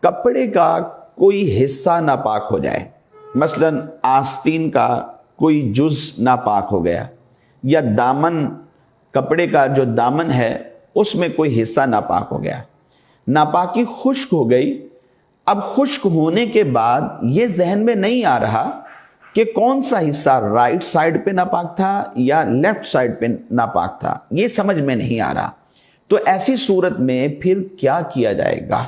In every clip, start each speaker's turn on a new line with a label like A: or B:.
A: کپڑے کا کوئی حصہ ناپاک ہو جائے، مثلا آستین کا کوئی جز ناپاک ہو گیا، یا دامن، کپڑے کا جو دامن ہے اس میں کوئی حصہ ناپاک ہو گیا، ناپاکی خشک ہو گئی۔ اب خشک ہونے کے بعد یہ ذہن میں نہیں آ رہا کہ کون سا حصہ رائٹ سائڈ پہ ناپاک تھا یا لیفٹ سائڈ پہ ناپاک تھا، یہ سمجھ میں نہیں آ رہا، تو ایسی صورت میں پھر کیا کیا جائے گا؟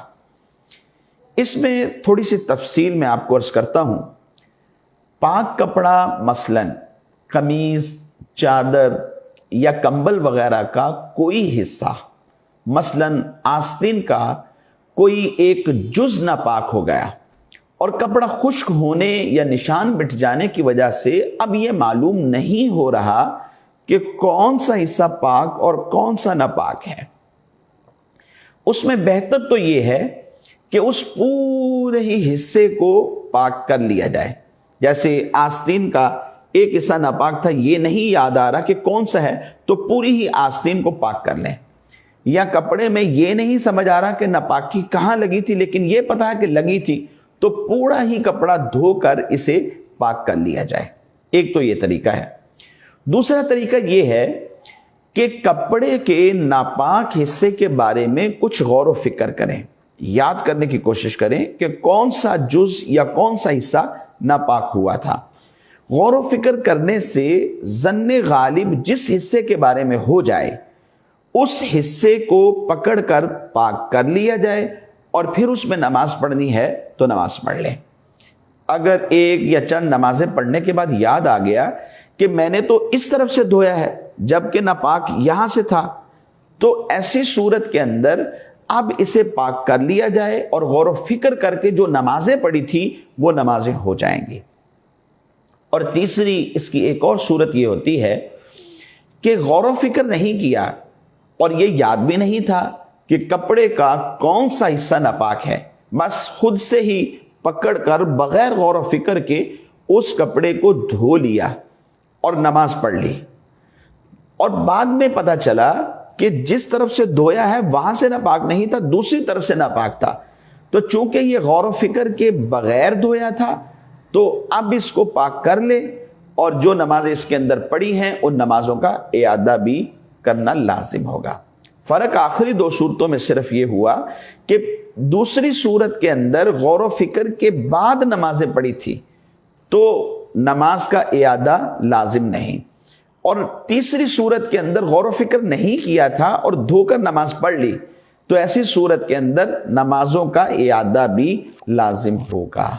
A: اس میں تھوڑی سی تفصیل میں آپ کو عرض کرتا ہوں۔ پاک کپڑا مثلا قمیض، چادر یا کمبل وغیرہ کا کوئی حصہ، مثلا آستین کا کوئی ایک جز ناپاک ہو گیا اور کپڑا خشک ہونے یا نشان مٹ جانے کی وجہ سے اب یہ معلوم نہیں ہو رہا کہ کون سا حصہ پاک اور کون سا ناپاک ہے، اس میں بہتر تو یہ ہے کہ اس پورے ہی حصے کو پاک کر لیا جائے۔ جیسے آستین کا ایک حصہ ناپاک تھا، یہ نہیں یاد آ رہا کہ کون سا ہے، تو پوری ہی آستین کو پاک کر لیں۔ یا کپڑے میں یہ نہیں سمجھ آ رہا کہ ناپاکی کہاں لگی تھی، لیکن یہ پتا ہے کہ لگی تھی، تو پورا ہی کپڑا دھو کر اسے پاک کر لیا جائے۔ ایک تو یہ طریقہ ہے۔ دوسرا طریقہ یہ ہے کہ کپڑے کے ناپاک حصے کے بارے میں کچھ غور و فکر کریں، یاد کرنے کی کوشش کریں کہ کون سا جز یا کون سا حصہ ناپاک ہوا تھا۔ غور و فکر کرنے سے ظن غالب جس حصے کے بارے میں ہو جائے اس حصے کو پکڑ کر پاک کر لیا جائے، اور پھر اس میں نماز پڑھنی ہے تو نماز پڑھ لیں۔ اگر ایک یا چند نمازیں پڑھنے کے بعد یاد آ گیا کہ میں نے تو اس طرف سے دھویا ہے جبکہ ناپاک یہاں سے تھا، تو ایسی صورت کے اندر اب اسے پاک کر لیا جائے اور غور و فکر کر کے جو نمازیں پڑھی تھی وہ نمازیں ہو جائیں گی۔ اور تیسری اس کی ایک اور صورت یہ ہوتی ہے کہ غور و فکر نہیں کیا اور یہ یاد بھی نہیں تھا کہ کپڑے کا کون سا حصہ ناپاک ہے، بس خود سے ہی پکڑ کر بغیر غور و فکر کے اس کپڑے کو دھو لیا اور نماز پڑھ لی، اور بعد میں پتہ چلا کہ جس طرف سے دھویا ہے وہاں سے ناپاک نہیں تھا، دوسری طرف سے ناپاک تھا، تو چونکہ یہ غور و فکر کے بغیر دھویا تھا تو اب اس کو پاک کر لے، اور جو نمازیں اس کے اندر پڑھی ہیں ان نمازوں کا اعادہ بھی کرنا لازم ہوگا۔ فرق آخری دو صورتوں میں صرف یہ ہوا کہ دوسری صورت کے اندر غور و فکر کے بعد نمازیں پڑھی تھی تو نماز کا اعادہ لازم نہیں، اور تیسری صورت کے اندر غور و فکر نہیں کیا تھا اور دھو کر نماز پڑھ لی، تو ایسی صورت کے اندر نمازوں کا اعادہ بھی لازم ہوگا۔